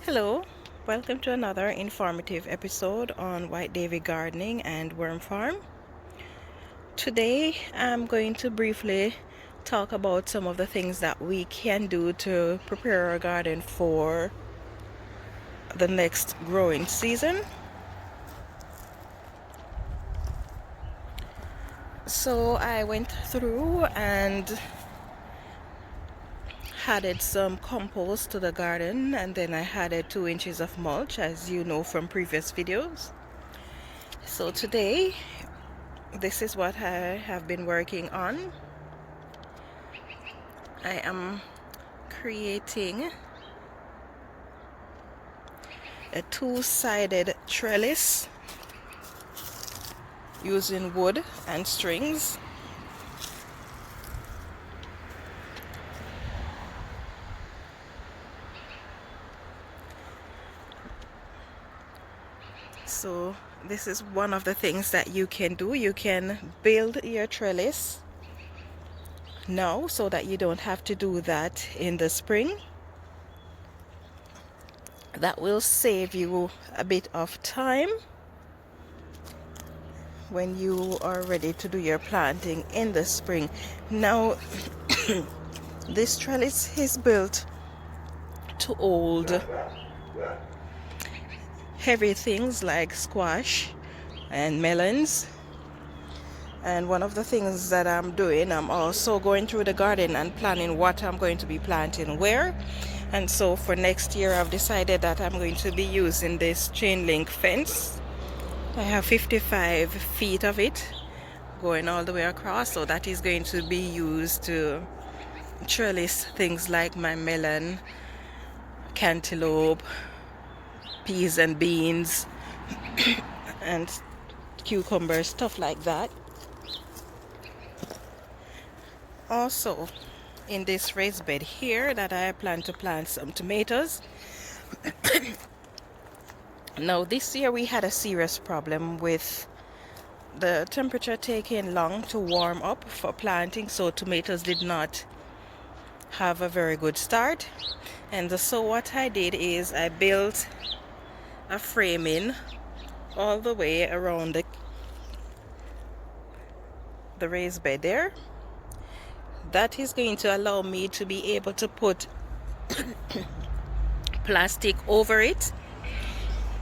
Hello, welcome to another informative episode on White Davy Gardening and Worm Farm. Today I'm going to briefly talk about some of the things that we can do to prepare our garden for the next growing season. So I went through and added some compost to the garden, and then I added 2 inches of mulch, as you know from previous videos. So today this is what I have been working on. I am creating a two-sided trellis using wood and strings. So this is one of the things that you can do. You can build your trellis now so that you don't have to do that in the spring. That will save you a bit of time when you are ready to do your planting in the spring. Now this trellis is built to hold heavy things like squash and melons. And one of the things that I'm doing, I'm also going through the garden and planning what I'm going to be planting where. And so for next year I've decided that I'm going to be using this chain link fence. I have 55 feet of it going all the way across, so that is going to be used to trellis things like my melon, cantaloupe, peas and beans and cucumbers, stuff like that. Also in this raised bed here that I plan to plant some tomatoes. Now this year we had a serious problem with the temperature taking long to warm up for planting, so tomatoes did not have a very good start. And so what I did is I built a framing all the way around the raised bed there. That is going to allow me to be able to put plastic over it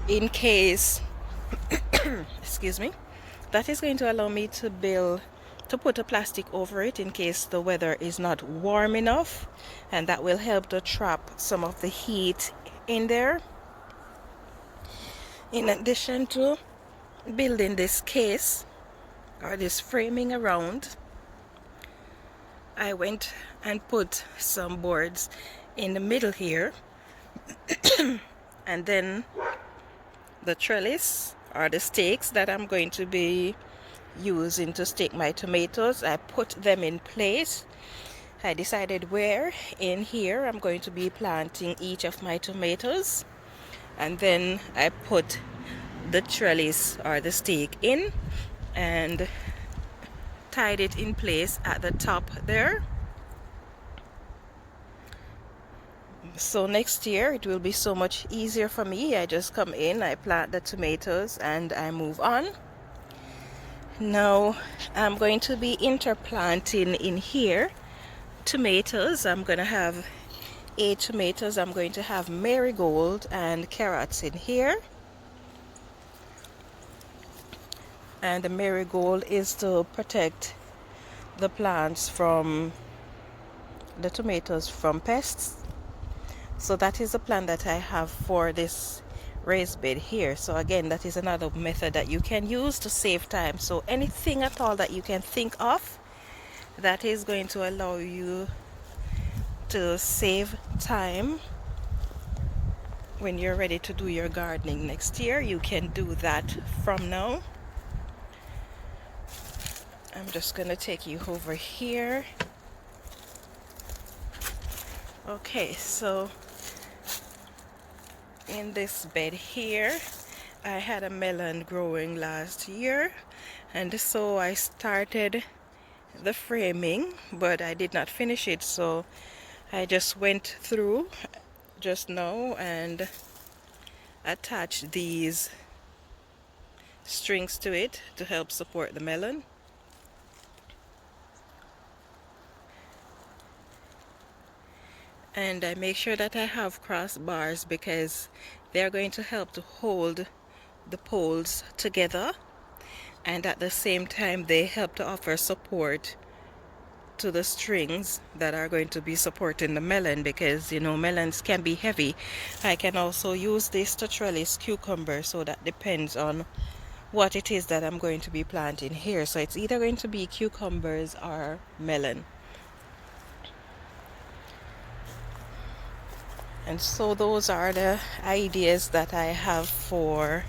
in case excuse me, that is going to allow me to put a plastic over it in case the weather is not warm enough, and that will help to trap some of the heat in there. In addition to building this case or this framing around, I went and put some boards in the middle here and then the trellis or the stakes that I'm going to be using to stake my tomatoes, I put them in place. I decided where in here I'm going to be planting each of my tomatoes, and then I put the trellis or the stake in and tied it in place at the top there. So next year it will be so much easier for me. I just come in, I plant the tomatoes, and I move on. Now I'm going to be interplanting in here tomatoes. I'm going to have 8 tomatoes. I'm going to have marigold and carrots in here. And the marigold is to protect the plants from the tomatoes from pests. So that is the plan that I have for this raised bed here. So again, that is another method that you can use to save time. So anything at all that you can think of that is going to allow you to save time when you're ready to do your gardening next year, you can do that from now. I'm just going to take you over here. Okay, so in this bed here I had a melon growing last year, and so I started the framing, but I did not finish it, so I just went through just now and attach these strings to it to help support the melon. And I make sure that I have crossbars because they're going to help to hold the poles together, and at the same time they help to offer support to the strings that are going to be supporting the melon, because you know melons can be heavy. I can also use this to trellis cucumber, so that depends on what it is that I'm going to be planting here. So it's either going to be cucumbers or melon. And so those are the ideas that I have for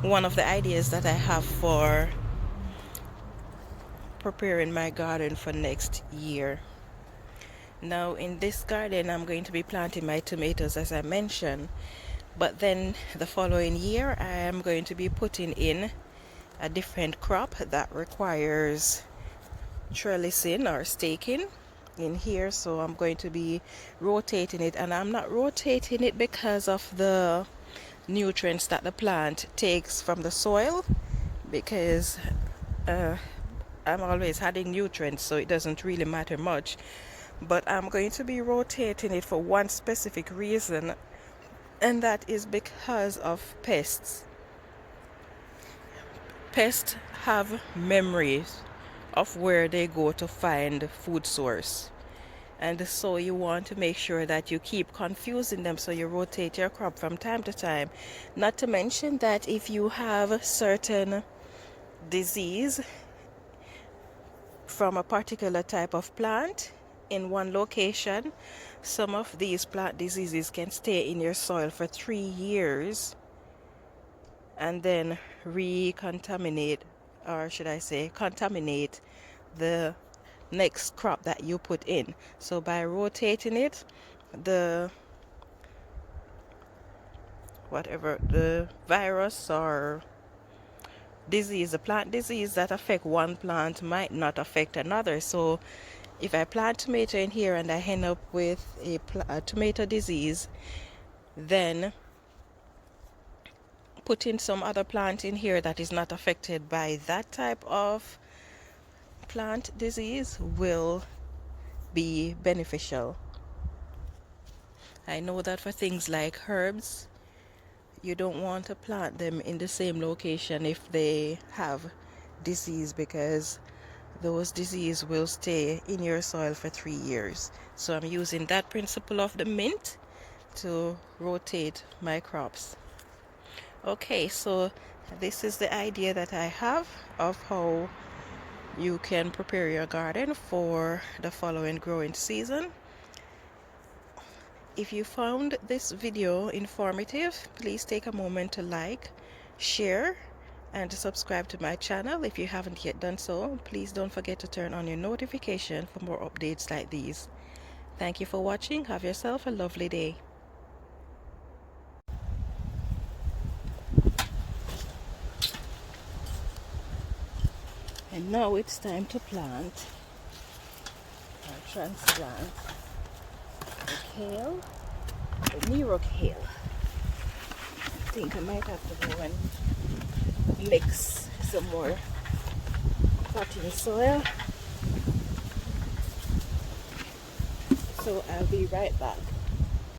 one of the ideas that I have for preparing my garden for next year. Now in this garden I'm going to be planting my tomatoes, as I mentioned, but then the following year I am going to be putting in a different crop that requires trellising or staking in here. So I'm going to be rotating it, and I'm not rotating it because of the nutrients that the plant takes from the soil, because I'm always adding nutrients, so it doesn't really matter much. But I'm going to be rotating it for one specific reason, and that is because of pests. Pests have memories of where they go to find food source, and so you want to make sure that you keep confusing them, so you rotate your crop from time to time. Not to mention that if you have a certain disease from a particular type of plant in one location, some of these plant diseases can stay in your soil for 3 years and then recontaminate, or should I say contaminate, the next crop that you put in. So by rotating it, the whatever the virus or disease, the plant disease that affect one plant might not affect another. So if I plant tomato in here and I end up with a tomato disease, then putting some other plant in here that is not affected by that type of plant disease will be beneficial. I know that for things like herbs, you don't want to plant them in the same location if they have disease, because those disease will stay in your soil for 3 years. So I'm using that principle of the mint to rotate my crops. Okay, so this is the idea that I have of how you can prepare your garden for the following growing season. If you found this video informative, please take a moment to like, share, and to subscribe to my channel. If you haven't yet done so, please don't forget to turn on your notification for more updates like these. Thank you for watching. Have yourself a lovely day. And now it's time to plant or transplant the kale, the Nero kale. I think I might have to go and mix some more potting soil. So I'll be right back.